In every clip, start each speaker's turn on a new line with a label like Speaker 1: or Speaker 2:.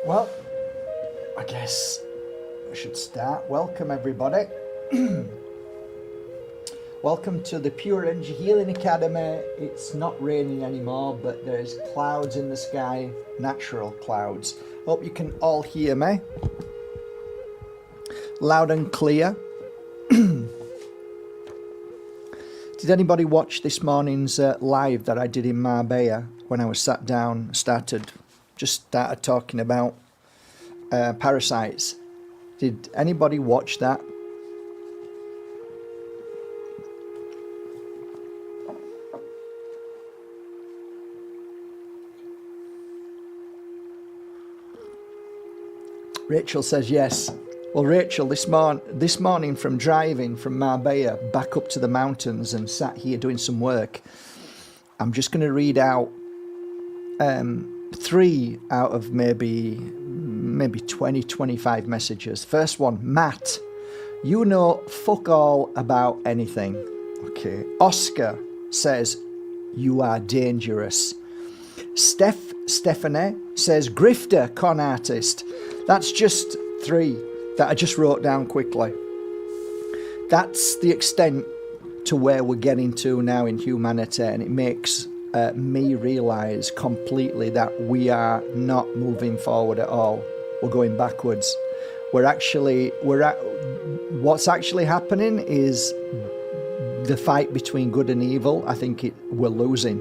Speaker 1: Well, I guess I should start. Welcome, everybody. Welcome to the Pure Energy Healing Academy. It's not raining anymore, but there's clouds in the sky, natural clouds. Hope you can all hear me. Loud and clear. Did anybody watch this morning's live that I did in Marbella when I was sat down, started talking about parasites? Did anybody watch that? Rachel says yes. Well, Rachel, this morning from driving from Marbella back up to the mountains and sat here doing some work, I'm just going to read out 3 out of maybe 20, 25 messages. First one, Matt, you know fuck all about anything. Okay. Oscar says, you are dangerous. Stephanie says, grifter, con artist. That's just 3 that I just wrote down quickly. That's the extent to where we're getting to now in humanity, and it makes me realise completely that we are not moving forward at all. We're going backwards. What's actually happening is the fight between good and evil. I think we're losing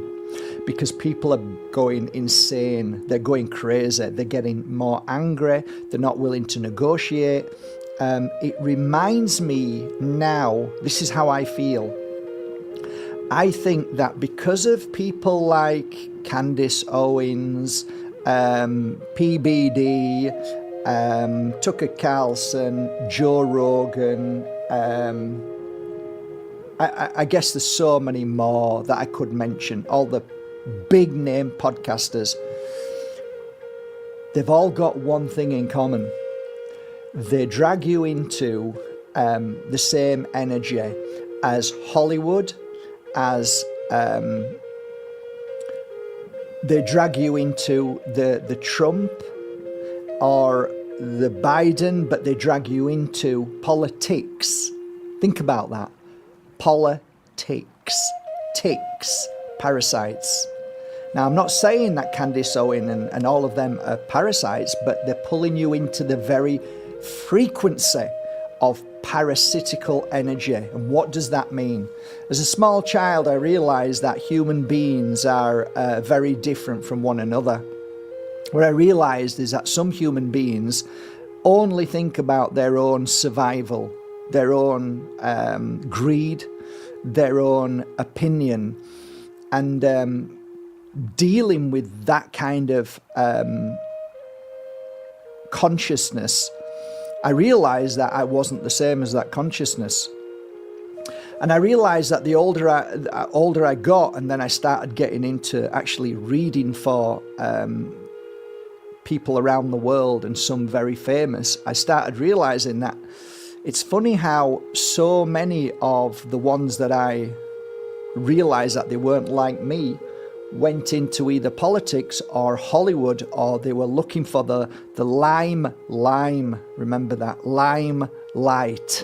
Speaker 1: because people are going insane. They're going crazy. They're getting more angry. They're not willing to negotiate. It reminds me now, this is how I feel. I think that because of people like Candace Owens, PBD, Tucker Carlson, Joe Rogan, I guess there's so many more that I could mention, all the big name podcasters, they've all got one thing in common. They drag you into the same energy as Hollywood, as they drag you into the Trump or the Biden, but they drag you into politics. Think about that. Politics. Ticks. Parasites. Now, I'm not saying that Candace Owen and all of them are parasites, but they're pulling you into the very frequency of parasitical energy. And what does that mean? As a small child, I realized that human beings are very different from one another. What I realized is that some human beings only think about their own survival, their own greed, their own opinion, and dealing with that kind of consciousness, I realized that I wasn't the same as that consciousness. And I realized that the older I got, and then I started getting into actually reading for people around the world, and some very famous, I started realizing that it's funny how so many of the ones that I realized that they weren't like me went into either politics or Hollywood, or they were looking for the Lyme, remember that, limelight,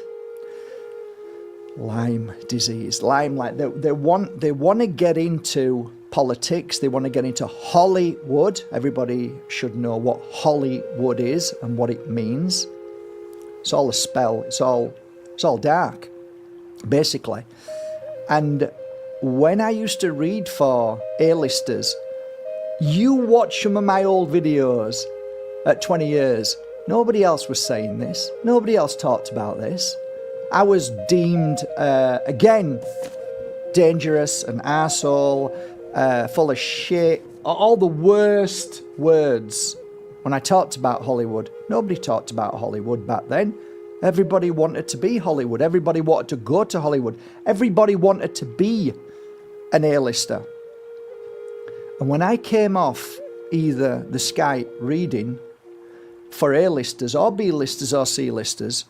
Speaker 1: Lyme disease, limelight. They want to get into politics. They want to get into Hollywood. Everybody should know what Hollywood is and what it means. It's all a spell. It's all dark, basically. And when I used to read for A-listers, you watch some of my old videos at 20 years. Nobody else was saying this. Nobody else talked about this. I was deemed, again, dangerous, an arsehole, full of shit, all the worst words. When I talked about Hollywood, nobody talked about Hollywood back then. Everybody wanted to be Hollywood. Everybody wanted to go to Hollywood. Everybody wanted to be an A-lister. And when I came off either the Skype reading for A-listers or B-listers or C-listers,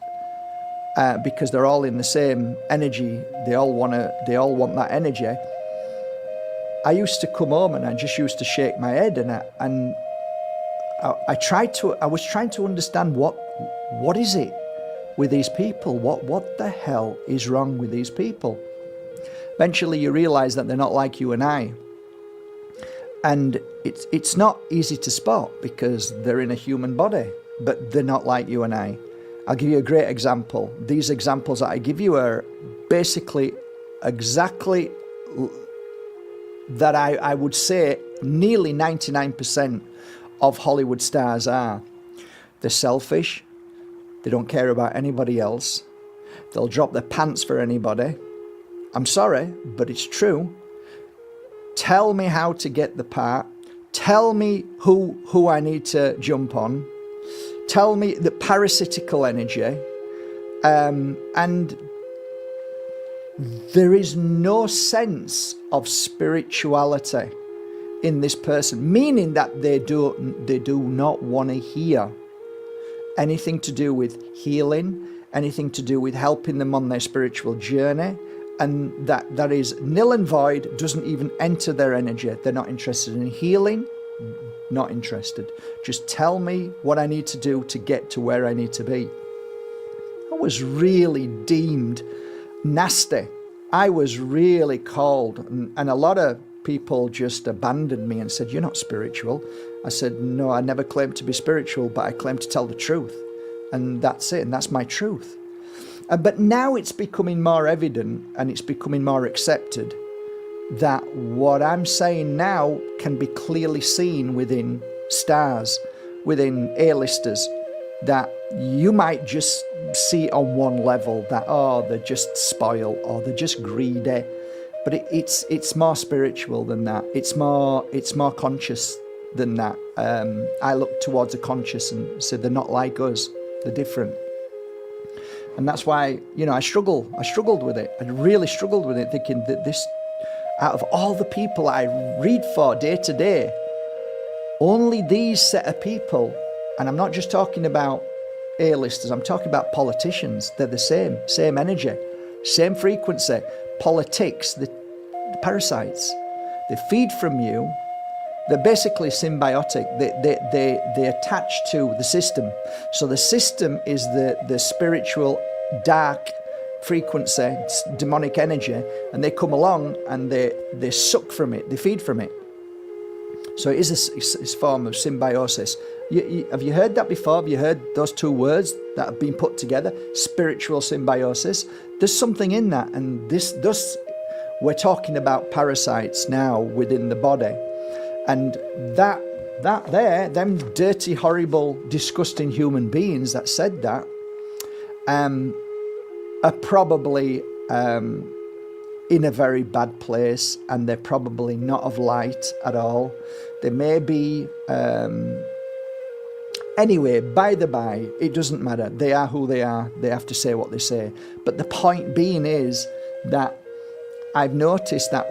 Speaker 1: because they're all in the same energy, they all want that energy, I used to come home and I just used to shake my head, and I was trying to understand what is it with these people? What the hell is wrong with these people? Eventually you realize that they're not like you and I. And it's not easy to spot because they're in a human body, but they're not like you and I. I'll give you a great example. These examples that I give you are basically exactly that I would say nearly 99% of Hollywood stars are. They're selfish. They don't care about anybody else. They'll drop their pants for anybody. I'm sorry, but it's true. Tell me how to get the part. Tell me who I need to jump on. Tell me the parasitical energy. And there is no sense of spirituality in this person, meaning that they do not want to hear anything to do with healing, anything to do with helping them on their spiritual journey. And that is nil and void, doesn't even enter their energy. They're not interested in healing, not interested. Just tell me what I need to do to get to where I need to be. I was really deemed nasty. I was really cold. And a lot of people just abandoned me and said, "You're not spiritual." I said, "No, I never claimed to be spiritual, but I claim to tell the truth. And that's it, and that's my truth." But now it's becoming more evident and it's becoming more accepted that what I'm saying now can be clearly seen within stars, within A-listers, that you might just see on one level that, oh, they're just spoiled or they're just greedy. But it's more spiritual than that. It's more conscious than that. I look towards the conscious and say they're not like us, they're different. And that's why, I struggled with it. I really struggled with it, thinking that this, out of all the people I read for day to day, only these set of people, and I'm not just talking about A-listers, I'm talking about politicians. They're the same energy, same frequency. Politics, the parasites, they feed from you. They're basically symbiotic. They attach to the system. So the system is the spiritual dark frequency, demonic energy, and they come along and they suck from it, they feed from it. So it is a form of symbiosis. Have you heard that before? Have you heard those two words that have been put together? Spiritual symbiosis. There's something in that, and thus we're talking about parasites now within the body. And that there, them dirty, horrible, disgusting human beings that said that, are probably in a very bad place, and they're probably not of light at all. They may be, anyway, by the by, it doesn't matter. They are who they are. They have to say what they say. But the point being is that I've noticed that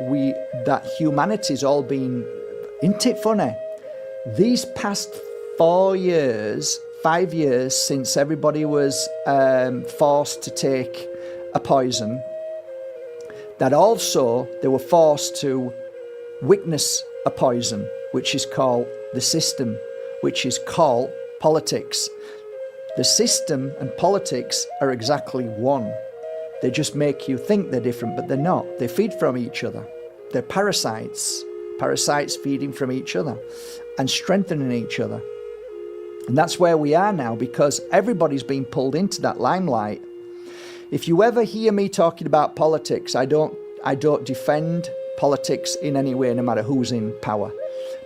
Speaker 1: humanity's all been, isn't it funny? These past 5 years since everybody was forced to take a poison, that also they were forced to witness a poison, which is called the system, which is called politics. The system and politics are exactly one. They just make you think they're different, but they're not. They feed from each other. They're parasites feeding from each other and strengthening each other. And that's where we are now, because everybody's been pulled into that limelight. If you ever hear me talking about politics, I don't defend politics in any way, no matter who's in power,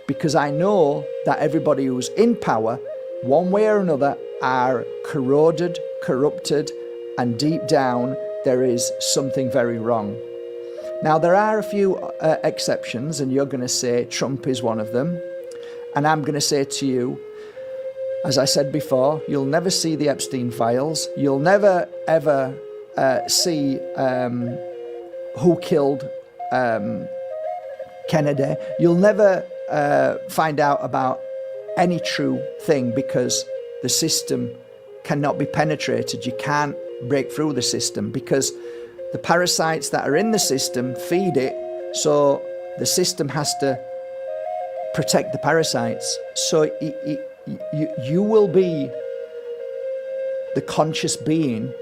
Speaker 1: because I know that everybody who's in power, one way or another, are corroded, corrupted, and deep down there is something very wrong. Now, there are a few exceptions, and you're going to say Trump is one of them. And I'm going to say to you, as I said before, you'll never see the Epstein files. You'll never, ever see who killed Kennedy. You'll never find out about any true thing, because the system cannot be penetrated. You can't break through the system, because the parasites that are in the system feed it, so the system has to protect the parasites. So you will be the conscious being,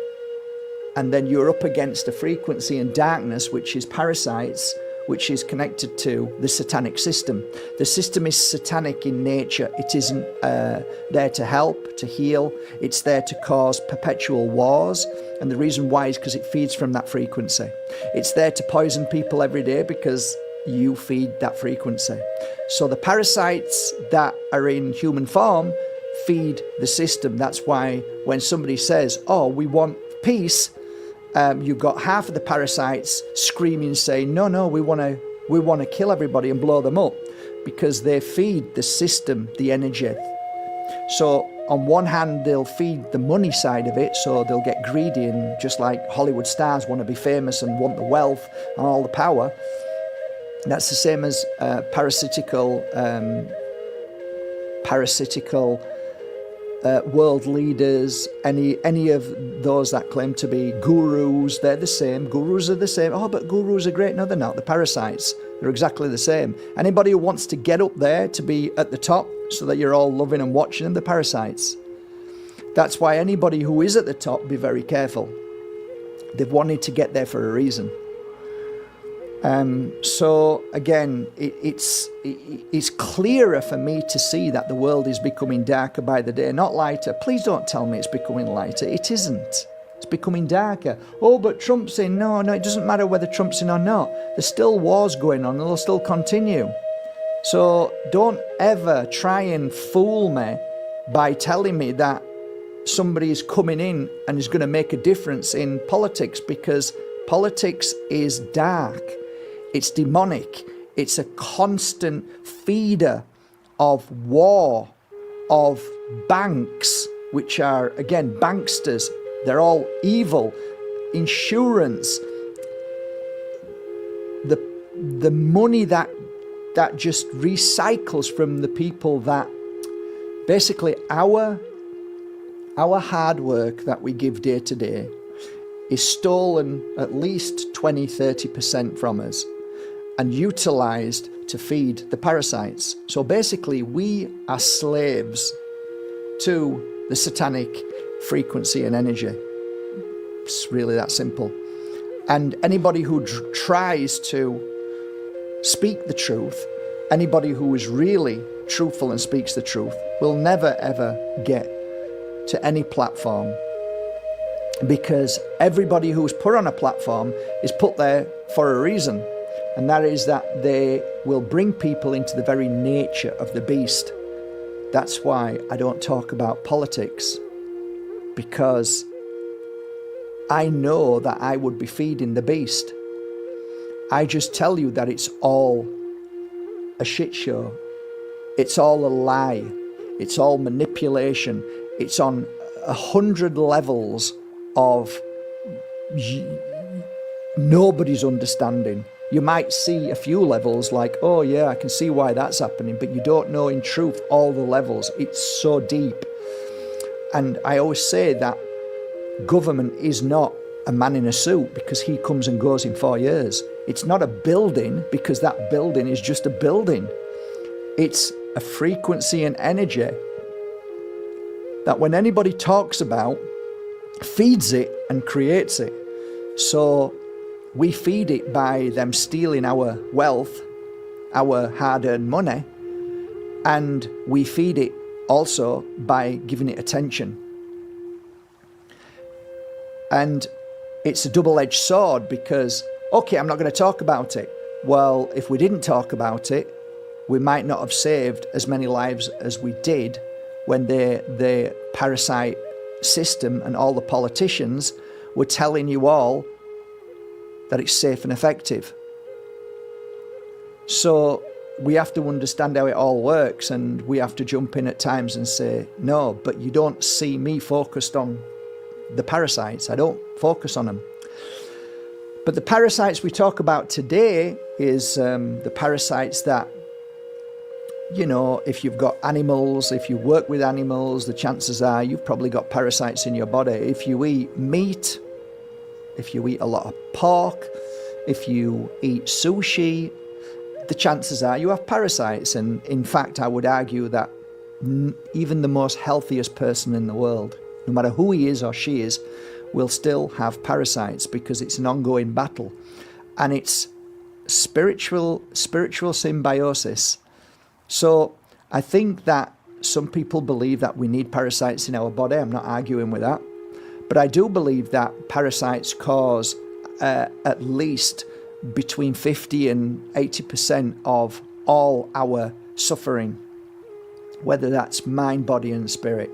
Speaker 1: and then you're up against a frequency in darkness, which is parasites, which is connected to the satanic system. The system is satanic in nature. It isn't there to help, to heal. It's there to cause perpetual wars. And the reason why is because it feeds from that frequency. It's there to poison people every day because you feed that frequency. So the parasites that are in human form feed the system. That's why when somebody says, oh, we want peace, you've got half of the parasites screaming, saying, no, we want to kill everybody and blow them up, because they feed the system, the energy. So on one hand, they'll feed the money side of it, so they'll get greedy, and just like Hollywood stars want to be famous and want the wealth and all the power. That's the same as parasitical world leaders, any of those that claim to be gurus. They're the same. Gurus are the same. Oh, but gurus are great. No, they're not. The parasites, they're exactly the same. Anybody who wants to get up there to be at the top so that you're all loving and watching them, the parasites. That's why anybody who is at the top, be very careful. They've wanted to get there for a reason. So again, it's clearer for me to see that the world is becoming darker by the day, not lighter. Please don't tell me it's becoming lighter. It isn't. It's becoming darker. Oh, but Trump's in. No, it doesn't matter whether Trump's in or not. There's still wars going on and they'll still continue. So don't ever try and fool me by telling me that somebody is coming in and is going to make a difference in politics, because politics is dark. It's demonic. It's a constant feeder of war, of banks, which are, again, banksters. They're all evil. Insurance. The money that just recycles from the people, that basically our hard work that we give day to day is stolen at least 20-30% from us and utilized to feed the parasites. So basically we are slaves to the satanic frequency and energy. It's really that simple. And anybody who tries to speak the truth, anybody who is really truthful and speaks the truth, will never ever get to any platform, because everybody who's put on a platform is put there for a reason. And that is that they will bring people into the very nature of the beast. That's why I don't talk about politics, because I know that I would be feeding the beast. I just tell you that it's all a shit show. It's all a lie. It's all manipulation. It's on 100 levels of nobody's understanding. You might see a few levels like, oh yeah, I can see why that's happening, but you don't know in truth all the levels. It's so deep. And I always say that government is not a man in a suit because he comes and goes in 4 years. It's not a building because that building is just a building. It's a frequency and energy that when anybody talks about, feeds it and creates it. So we feed it by them stealing our wealth, our hard-earned money, and we feed it also by giving it attention. And it's a double-edged sword because, okay, I'm not going to talk about it. Well, if we didn't talk about it, we might not have saved as many lives as we did when the parasite system and all the politicians were telling you all that it's safe and effective. So we have to understand how it all works, and we have to jump in at times and say, no, but you don't see me focused on the parasites. I don't focus on them. But the parasites we talk about today is the parasites that, you know, if you've got animals, if you work with animals, the chances are you've probably got parasites in your body. If you eat meat, if you eat a lot of pork, if you eat sushi, the chances are you have parasites. And in fact, I would argue that even the most healthiest person in the world, no matter who he is or she is, will still have parasites, because it's an ongoing battle. And it's spiritual symbiosis. So I think that some people believe that we need parasites in our body. I'm not arguing with that. But I do believe that parasites cause at least between 50 and 80% of all our suffering, whether that's mind, body and spirit.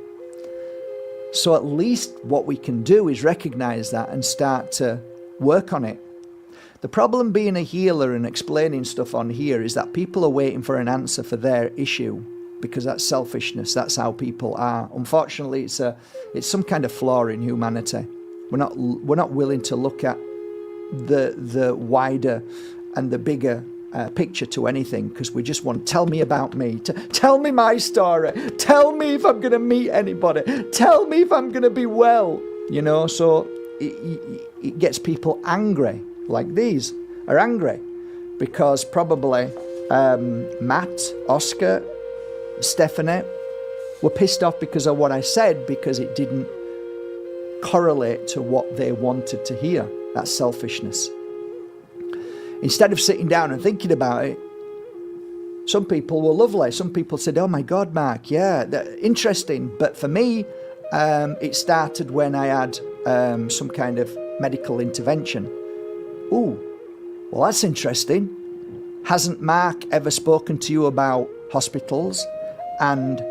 Speaker 1: So at least what we can do is recognize that and start to work on it. The problem being a healer and explaining stuff on here is that people are waiting for an answer for their issue, because that's selfishness. That's how people are. Unfortunately, it's some kind of flaw in humanity. We're not willing to look at the wider and the bigger picture to anything, because we just want, tell me about me, tell me my story, tell me if I'm going to meet anybody, tell me if I'm going to be well, you know. So it gets people angry. Like these are angry because probably Matt, Oscar, Stephanie were pissed off because of what I said, because it didn't correlate to what they wanted to hear. That's selfishness. Instead of sitting down and thinking about it, some people were lovely. Some people said, oh my God, Mark, yeah, interesting. But for me, it started when I had some kind of medical intervention. Ooh, well, that's interesting. Hasn't Mark ever spoken to you about hospitals and,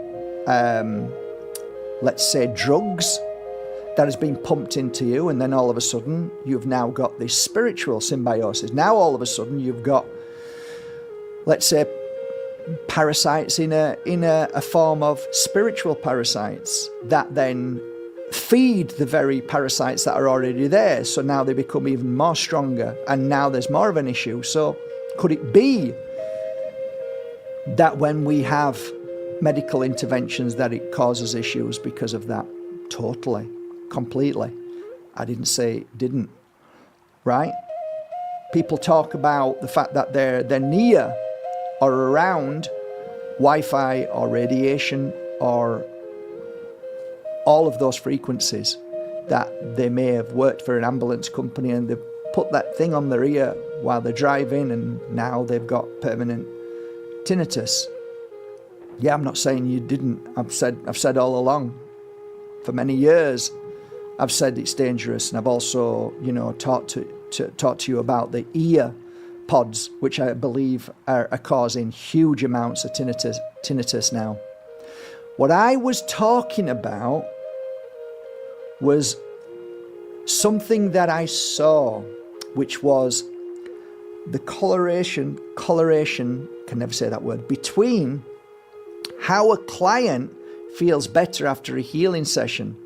Speaker 1: let's say, drugs that has been pumped into you, and then all of a sudden you've now got this spiritual symbiosis. Now all of a sudden you've got, let's say, parasites in a form of spiritual parasites that then feed the very parasites that are already there. So now they become even more stronger, and now there's more of an issue. So could it be that when we have medical interventions that it causes issues because of that? Totally. Completely. I didn't say it didn't, right? People talk about the fact that they're near or around Wi-Fi or radiation or all of those frequencies, that they may have worked for an ambulance company and they've put that thing on their ear while they're driving, and now they've got permanent tinnitus. Yeah, I'm not saying you didn't. I've said all along, for many years, I've said it's dangerous, and I've also, you know, talked to you about the ear pods, which I believe are causing huge amounts of tinnitus now. What I was talking about was something that I saw, which was the correlation, can never say that word, between how a client feels better after a healing session,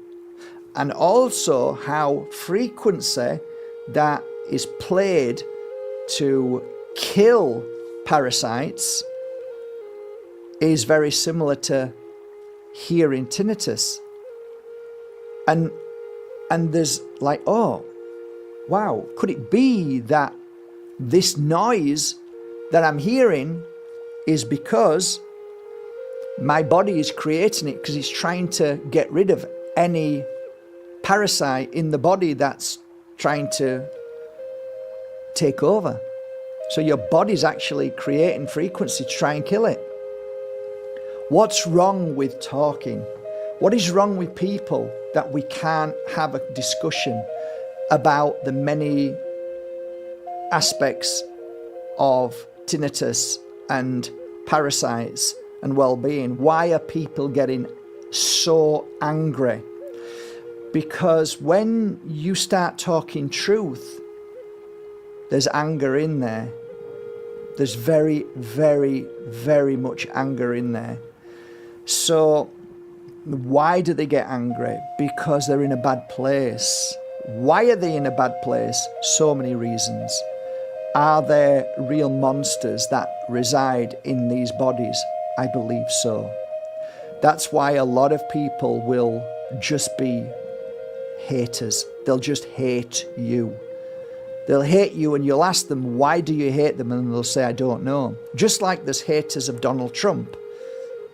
Speaker 1: and also how frequency that is played to kill parasites is very similar to hearing tinnitus. And there's like, oh, wow, could it be that this noise that I'm hearing is because my body is creating it, because it's trying to get rid of any parasite in the body that's trying to take over. So your body's actually creating frequency to try and kill it. What's wrong with talking? What is wrong with people that we can't have a discussion about the many aspects of tinnitus and parasites and well-being? Why are people getting so angry? Because when you start talking truth, there's anger in there. There's very, very, very much anger in there. So why do they get angry? Because they're in a bad place. Why are they in a bad place? So many reasons. Are there real monsters that reside in these bodies? I believe so. That's why a lot of people will just be haters. They'll just hate you. They'll hate you, and you'll ask them, why do you hate them? And they'll say, I don't know. Just like there's haters of Donald Trump,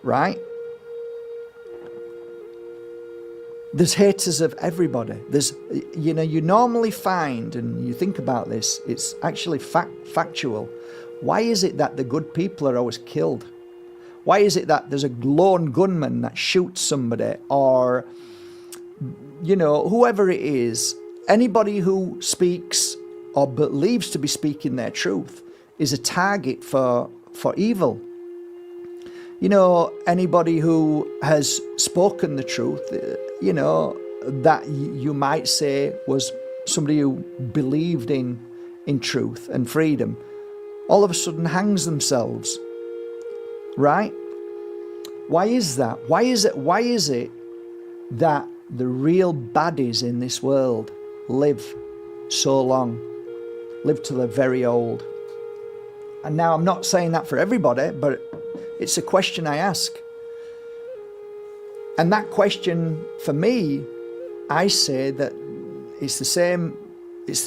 Speaker 1: right? There's haters of everybody. There's, you normally find, and you think about this, it's actually factual. Why is it that the good people are always killed? Why is it that there's a lone gunman that shoots somebody, or, whoever it is, anybody who speaks or believes to be speaking their truth is a target for evil. Anybody who has spoken the truth, that you might say was somebody who believed in truth and freedom, all of a sudden hangs themselves, right? Why is that? Why is it that the real baddies in this world live so long, live till they're very old? And now I'm not saying that for everybody, but it's a question I ask. And that question, for me, I say that it's the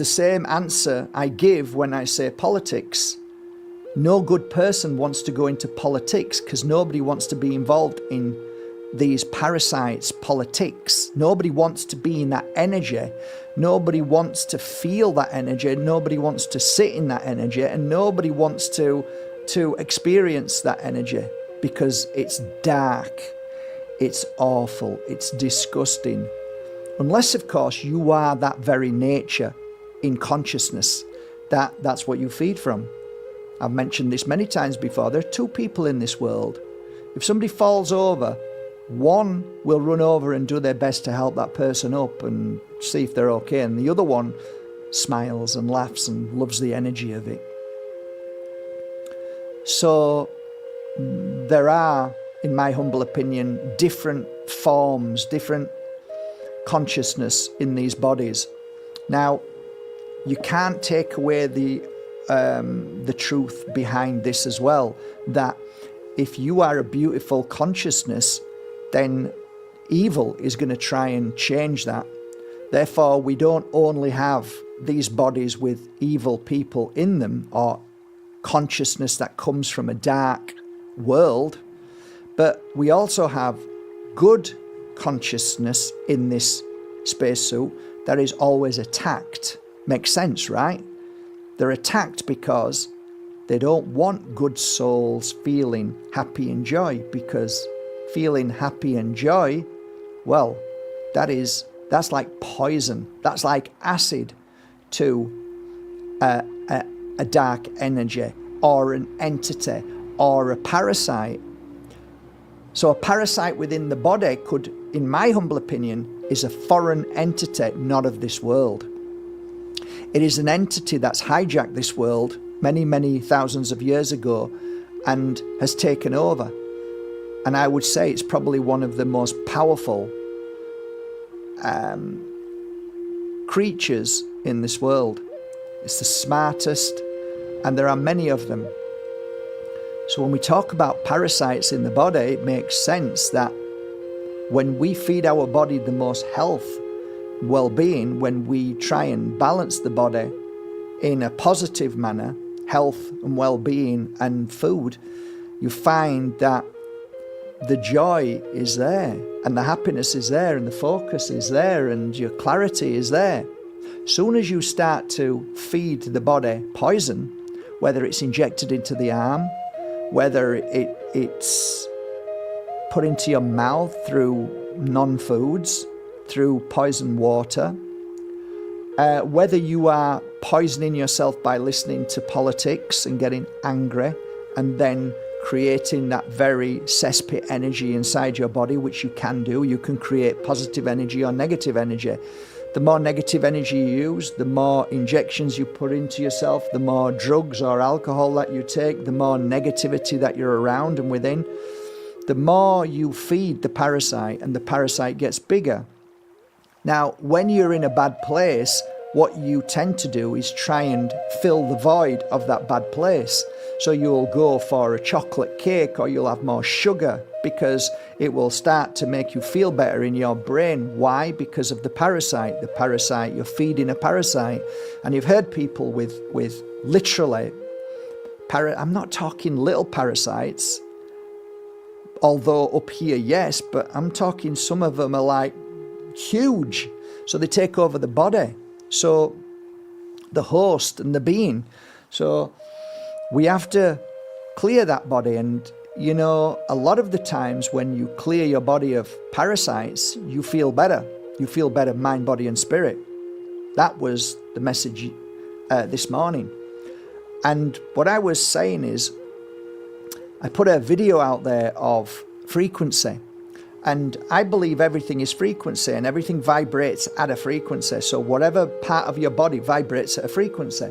Speaker 1: same answer I give when I say politics. No good person wants to go into politics because nobody wants to be involved in these parasites, politics. Nobody wants to be in that energy. Nobody wants to feel that energy. Nobody wants to sit in that energy, and nobody wants to experience that energy because it's dark, it's awful, it's disgusting. Unless, of course, you are that very nature in consciousness. That's what you feed from. I've mentioned this many times before. There are two people in this world. If somebody falls over, one will run over and do their best to help that person up and see if they're okay, and the other one smiles and laughs and loves the energy of it. So there are, in my humble opinion, different forms, different consciousness in these bodies. Now, you can't take away the truth behind this as well, that if you are a beautiful consciousness, then evil is going to try and change that. Therefore, we don't only have these bodies with evil people in them, or consciousness that comes from a dark world, but we also have good consciousness in this spacesuit that is always attacked. Makes sense, right? They're attacked because they don't want good souls feeling happy and joy, because feeling happy and joy, well, that's like poison. That's like acid to a dark energy or an entity or a parasite. So a parasite within the body could, in my humble opinion, is a foreign entity, not of this world. It is an entity that's hijacked this world many, many thousands of years ago and has taken over. And I would say it's probably one of the most powerful creatures in this world. It's the smartest, and there are many of them. So when we talk about parasites in the body, it makes sense that when we feed our body the most health, well-being, when we try and balance the body in a positive manner, health and well-being and food, you find that the joy is there, and the happiness is there, and the focus is there, and your clarity is there. Soon as you start to feed the body poison, whether it's injected into the arm, whether it's put into your mouth through non-foods, through poison water, whether you are poisoning yourself by listening to politics and getting angry and then creating that very cesspit energy inside your body, which you can do. You can create positive energy or negative energy. The more negative energy you use, the more injections you put into yourself, the more drugs or alcohol that you take, the more negativity that you're around and within, the more you feed the parasite, and the parasite gets bigger. Now, when you're in a bad place, what you tend to do is try and fill the void of that bad place. So you'll go for a chocolate cake, or you'll have more sugar, because it will start to make you feel better in your brain. Why? Because of the parasite. The parasite, you're feeding a parasite. And you've heard people with literally, I'm not talking little parasites, although up here, yes, but I'm talking some of them are like huge. So they take over the body. So the host and the being. So we have to clear that body. And, you know, a lot of the times when you clear your body of parasites, you feel better. You feel better mind, body and spirit. That was the message this morning. And what I was saying is, I put a video out there of frequency. And I believe everything is frequency and everything vibrates at a frequency. So whatever part of your body vibrates at a frequency.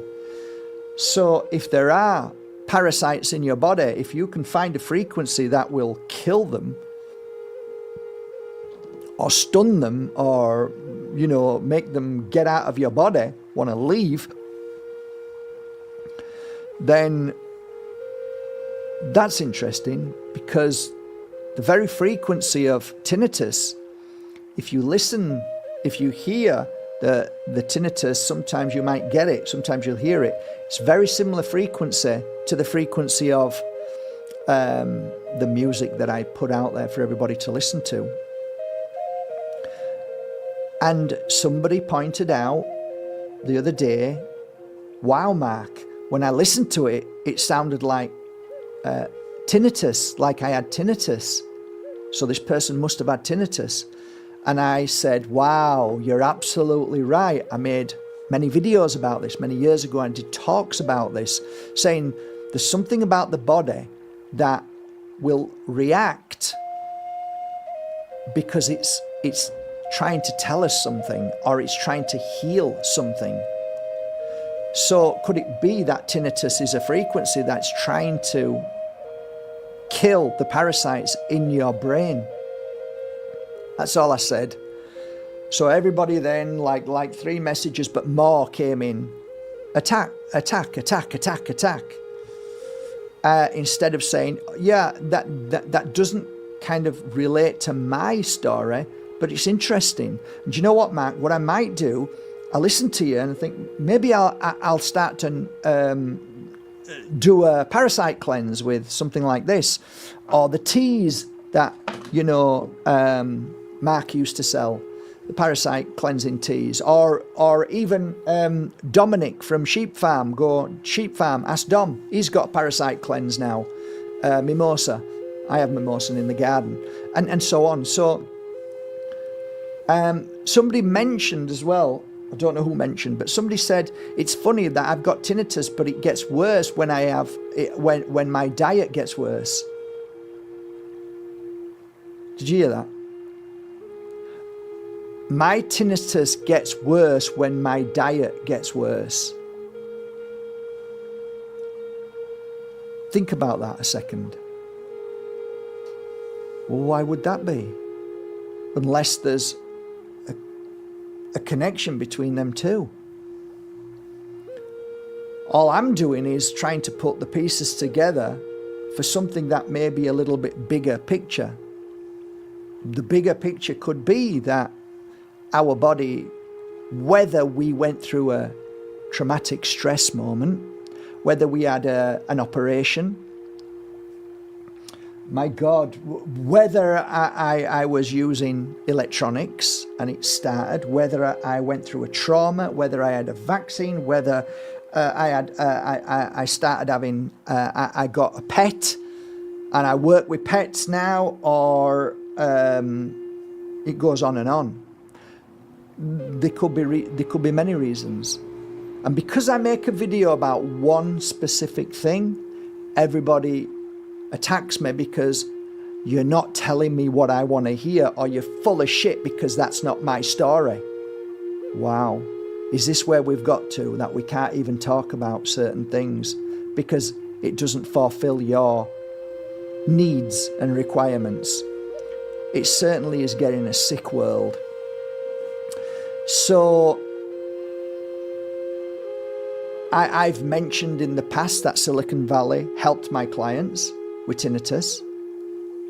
Speaker 1: So if there are parasites in your body, if you can find a frequency that will kill them or stun them or, you know, make them get out of your body, want to leave, then that's interesting, because the very frequency of tinnitus, if you listen, if you hear the tinnitus, sometimes you might get it, sometimes you'll hear it. It's very similar frequency to the frequency of the music that I put out there for everybody to listen to. And somebody pointed out the other day, wow, Mark, when I listened to it, it sounded like tinnitus, like I had tinnitus. So this person must have had tinnitus. And I said, wow, you're absolutely right. I made many videos about this many years ago and did talks about this, saying there's something about the body that will react because it's trying to tell us something, or it's trying to heal something. So could it be that tinnitus is a frequency that's trying to kill the parasites in your brain? That's all I said. So everybody then, like 3 messages, but more came in. Attack, attack, attack, attack, attack. Instead of saying, yeah, that doesn't kind of relate to my story, but it's interesting. And do you know what, Mark? What I might do, I listen to you and I think maybe I'll start to do a parasite cleanse with something like this, or the teas that, you know, Mark used to sell, the parasite cleansing teas, or even Dominic from Sheep Farm. Go Sheep Farm, ask Dom. He's got a parasite cleanse now. Mimosa. I have mimosa in the garden, and so on. So somebody mentioned as well, I don't know who mentioned, but somebody said it's funny that I've got tinnitus, but it gets worse when I have it, when my diet gets worse. Did you hear that? My tinnitus gets worse when my diet gets worse. Think about that a second. Well, why would that be? Unless there's a connection between them two. All I'm doing is trying to put the pieces together for something that may be a little bit bigger picture. The bigger picture could be that our body, whether we went through a traumatic stress moment, whether we had an operation, my God, whether I was using electronics and it started, whether I went through a trauma, whether I had a vaccine, whether I started having, I got a pet and I work with pets now, or it goes on and on. There could be many reasons. And because I make a video about one specific thing, everybody attacks me because you're not telling me what I want to hear, or you're full of shit because that's not my story. Wow. Is this where we've got to, that we can't even talk about certain things because it doesn't fulfill your needs and requirements? It certainly is getting a sick world. So I've mentioned in the past that Silicon Valley helped my clients with tinnitus.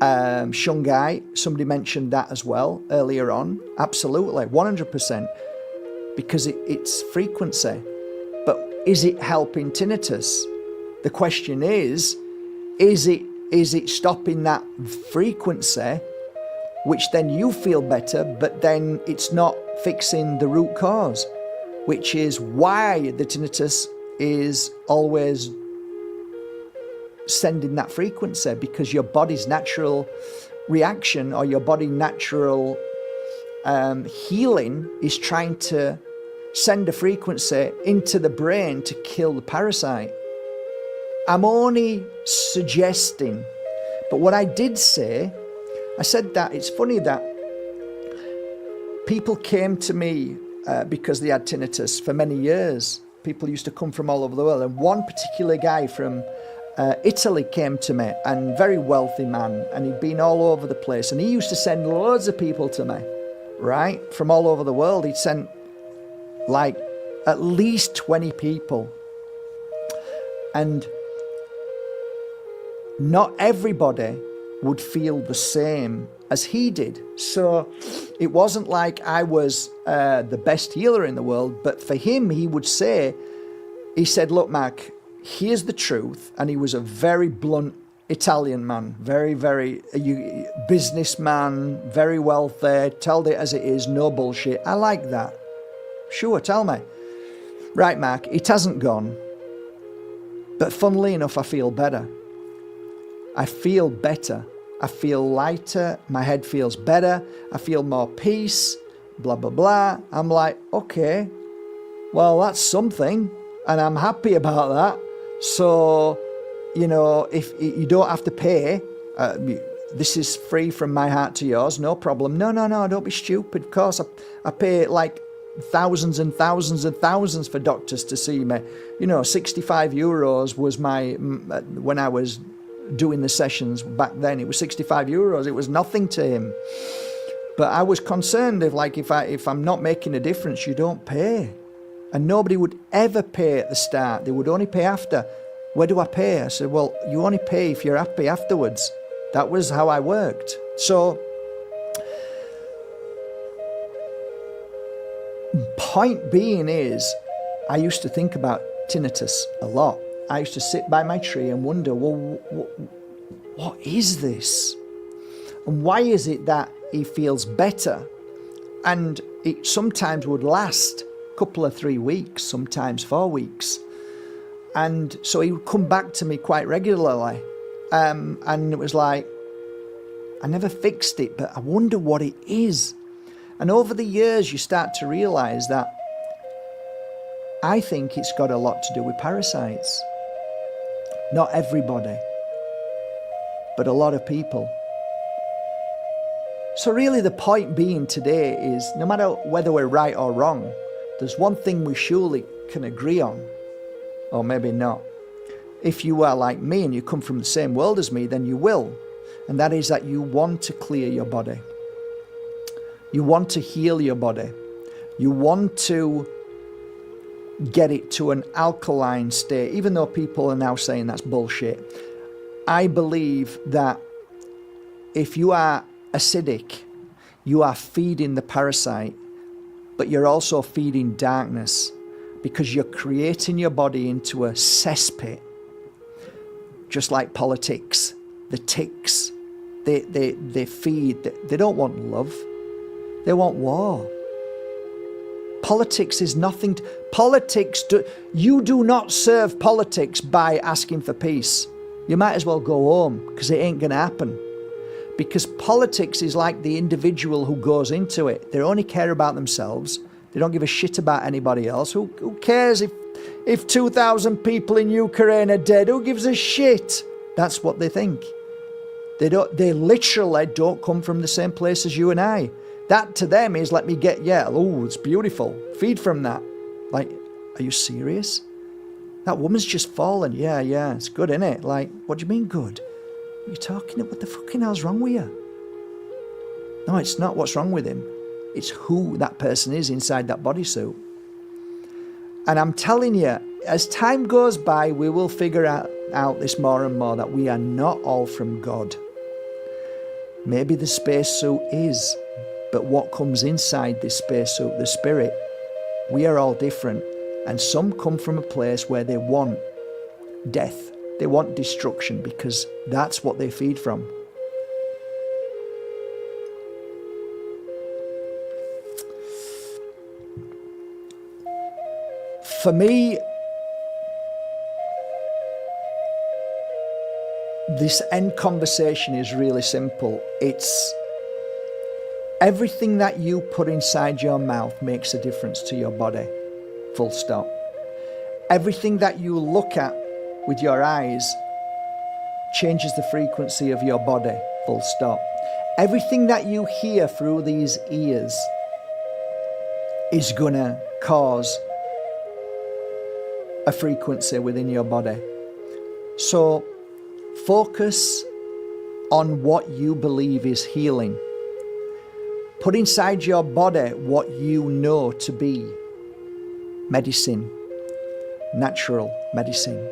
Speaker 1: Shungai, somebody mentioned that as well earlier on. Absolutely, 100%, because it's frequency. But is it helping tinnitus? The question is it stopping that frequency which then you feel better, but then it's not fixing the root cause, which is why the tinnitus is always sending that frequency, because your body's natural reaction or your body natural healing is trying to send a frequency into the brain to kill the parasite. I'm only suggesting, but what I did say, I said that it's funny that people came to me because they had tinnitus for many years. People used to come from all over the world, and one particular guy from Italy came to me, and very wealthy man, and he'd been all over the place, and he used to send loads of people to me, right, from all over the world. He'd sent like at least 20 people, and not everybody would feel the same as he did. So it wasn't like I was the best healer in the world, but for him, he would say, he said, look, Mark, here's the truth. And he was a very blunt Italian man, very, very businessman, very wealthy, tell it as it is, no bullshit. I like that. Sure, tell me. Right, Mark, it hasn't gone. But funnily enough, I feel better. I feel better. I feel lighter. My head feels better. I feel more peace, blah, blah, blah. I'm like, okay, well, that's something. And I'm happy about that. So, you know, if you don't have to pay, this is free from my heart to yours, no problem. No, don't be stupid. Of course, I pay like thousands and thousands and thousands for doctors to see me. You know, 65 euros was my, when I was doing the sessions back then, it was 65 euros. It was nothing to him. But I was concerned if I'm not making a difference, you don't pay. And nobody would ever pay at the start. They would only pay after. Where do I pay? I said, well, you only pay if you're happy afterwards. That was how I worked. So, point being is, I used to think about tinnitus a lot. I used to sit by my tree and wonder, well, what is this? And why is it that he feels better? And it sometimes would last a couple of 3 weeks, sometimes 4 weeks. And so he would come back to me quite regularly. And it was like, I never fixed it, but I wonder what it is. And over the years, you start to realize that I think it's got a lot to do with parasites. Not everybody, but a lot of people. So really the point being today is, no matter whether we're right or wrong, there's one thing we surely can agree on, or maybe not. If you are like me and you come from the same world as me, then you will. And that is that you want to clear your body. You want to heal your body. You want to get it to an alkaline state, even though people are now saying that's bullshit. I believe that if you are acidic, you are feeding the parasite, but you're also feeding darkness, because you're creating your body into a cesspit. Just like politics, the ticks, they feed, they don't want love, they want war. Politics is nothing. You do not serve politics by asking for peace. You might as well go home, because it ain't going to happen. Because politics is like the individual who goes into it. They only care about themselves. They don't give a shit about anybody else. Who cares if 2,000 people in Ukraine are dead? Who gives a shit? That's what they think. They literally don't come from the same place as you and I. That to them is, let me get, oh, it's beautiful. Feed from that. Like, are you serious? That woman's just fallen. Yeah, it's good, isn't it? Like, what do you mean good? What are you talking about? What the fucking hell's wrong with you? No, it's not what's wrong with him. It's who that person is inside that bodysuit. And I'm telling you, as time goes by, we will figure out this more and more, that we are not all from God. Maybe the spacesuit is, but what comes inside this spacesuit, the spirit, we are all different. And some come from a place where they want death. They want destruction, because that's what they feed from. For me, this end conversation is really simple. It's everything that you put inside your mouth makes a difference to your body. Full stop. Everything that you look at with your eyes changes the frequency of your body. Full stop. Everything that you hear through these ears is gonna cause a frequency within your body. So focus on what you believe is healing. Put inside your body what you know to be medicine, natural medicine,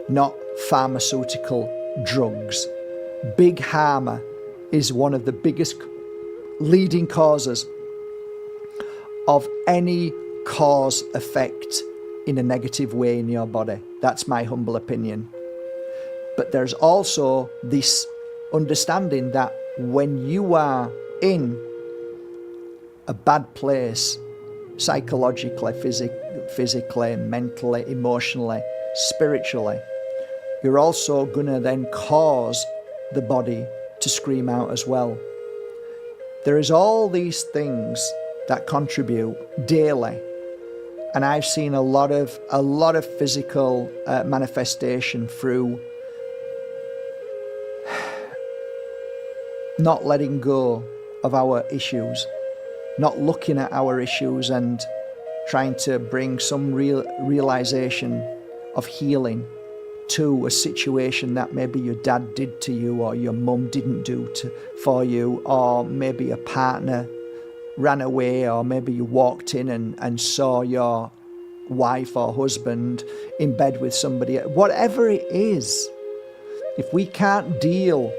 Speaker 1: not pharmaceutical drugs. Big Pharma is one of the biggest leading causes of any cause effect in a negative way in your body. That's my humble opinion. But there's also this understanding that when you are in a bad place, psychologically, physically, mentally, emotionally, spiritually, you're also going to then cause the body to scream out as well. There is all these things that contribute daily, and I've seen a lot of physical manifestation through not letting go of our issues, not looking at our issues and trying to bring some realization of healing to a situation that maybe your dad did to you or your mum didn't do for you, or maybe a partner ran away, or maybe you walked in and saw your wife or husband in bed with somebody. Whatever it is, if we can't deal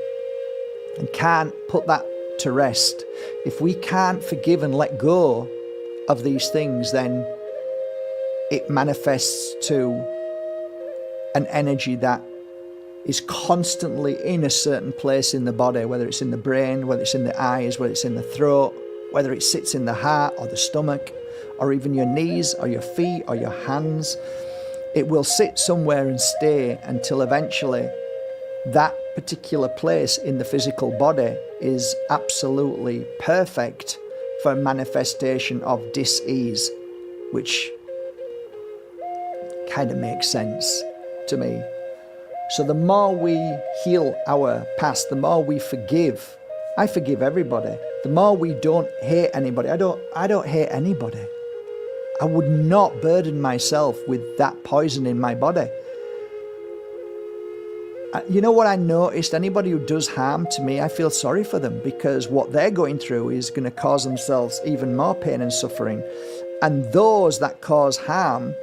Speaker 1: and can't put that to rest, if we can't forgive and let go of these things, then it manifests to an energy that is constantly in a certain place in the body, whether it's in the brain, whether it's in the eyes, whether it's in the throat, whether it sits in the heart or the stomach, or even your knees or your feet or your hands. It will sit somewhere and stay until eventually that particular place in the physical body is absolutely perfect for manifestation of dis-ease, which kind of makes sense to me. So the more we heal our past, the more we forgive. I forgive everybody. The more we don't hate anybody. I don't hate anybody. I would not burden myself with that poison in my body. You know what I noticed? Anybody who does harm to me, I feel sorry for them, because what they're going through is going to cause themselves even more pain and suffering. And those that cause harm,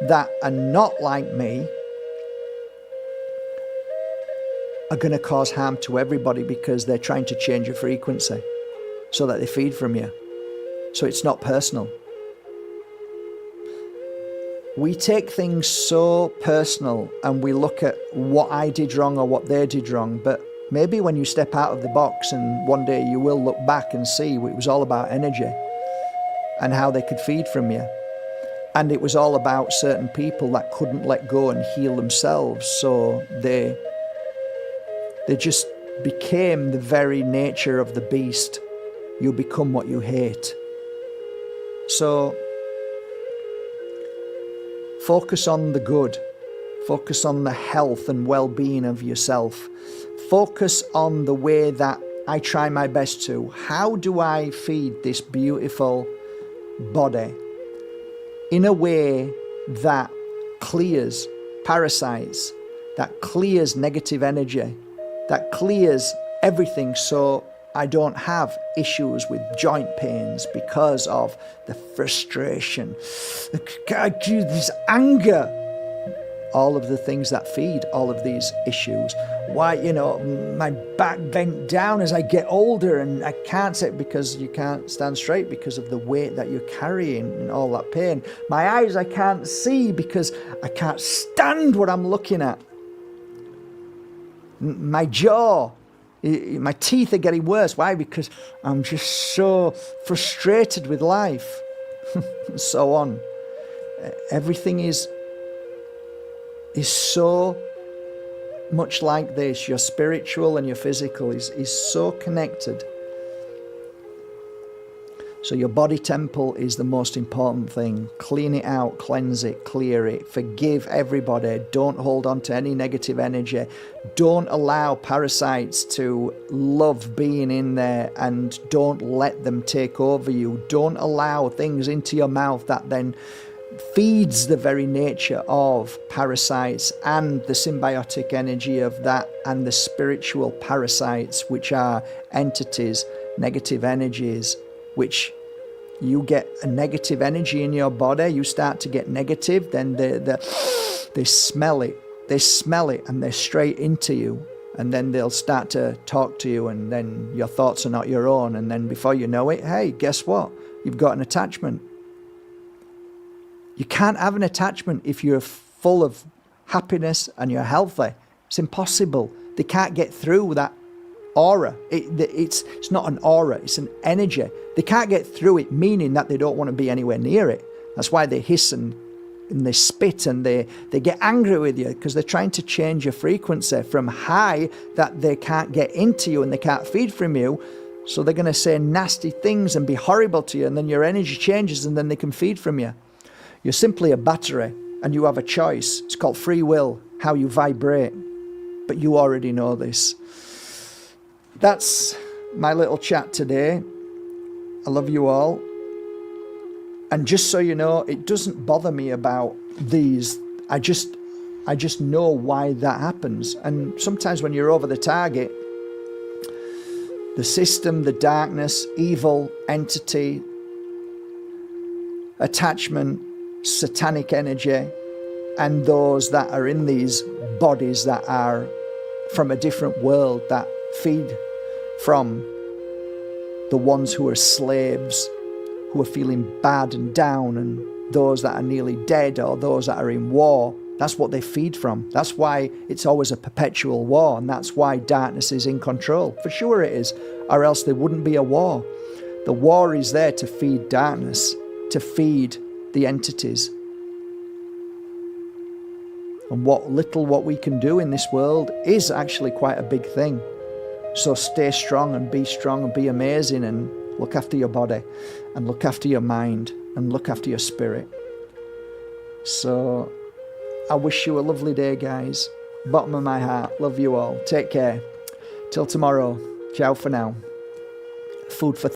Speaker 1: that are not like me, are going to cause harm to everybody, because they're trying to change your frequency so that they feed from you. So it's not personal. We take things so personal and we look at what I did wrong or what they did wrong, but maybe when you step out of the box and one day you will look back and see it was all about energy and how they could feed from you. And it was all about certain people that couldn't let go and heal themselves, so they just became the very nature of the beast. You become what you hate. So focus on the good. Focus on the health and well-being of yourself. Focus on the way that I try my best to. How do I feed this beautiful body in a way that clears parasites, that clears negative energy, that clears everything, so I don't have issues with joint pains because of the frustration, this anger, all of the things that feed all of these issues. Why, my back bent down as I get older, and I can't sit because you can't stand straight because of the weight that you're carrying and all that pain. My eyes, I can't see because I can't stand what I'm looking at. My jaw, my teeth are getting worse. Why? Because I'm just so frustrated with life. And so on. Everything is so much like this. Your spiritual and your physical is so connected. So your body temple is the most important thing. Clean it out, cleanse it, clear it, forgive everybody. Don't hold on to any negative energy. Don't allow parasites to love being in there, and don't let them take over you. Don't allow things into your mouth that then feeds the very nature of parasites and the symbiotic energy of that, and the spiritual parasites, which are entities, negative energies, which you get a negative energy in your body, you start to get negative, then they smell it, and they're straight into you, and then they'll start to talk to you, and then your thoughts are not your own, and then before you know it, hey, guess what? You've got an attachment. You can't have an attachment if you're full of happiness and you're healthy. It's impossible. They can't get through that aura. It's not an aura, it's an energy. They can't get through it, meaning that they don't want to be anywhere near it. That's why they hiss and they spit, and they get angry with you, because they're trying to change your frequency from high that they can't get into you and they can't feed from you. So they're going to say nasty things and be horrible to you, and then your energy changes, and then they can feed from you. You're simply a battery, and you have a choice. It's called free will, how you vibrate. But you already know this. That's my little chat today. I love you all. And just so you know, it doesn't bother me about these. I just know why that happens. And sometimes when you're over the target, the system, the darkness, evil, entity, attachment, satanic energy, and those that are in these bodies that are from a different world, that feed from the ones who are slaves, who are feeling bad and down, and those that are nearly dead, or those that are in war. That's what they feed from. That's why it's always a perpetual war, and that's why darkness is in control. For sure it is, or else there wouldn't be a war. The war is there to feed darkness, to feed the entities. And what we can do in this world is actually quite a big thing. So stay strong and be amazing, and look after your body, and look after your mind, and look after your spirit. So I wish you a lovely day, guys. Bottom of my heart, love you all. Take care. Till tomorrow. Ciao for now. Food for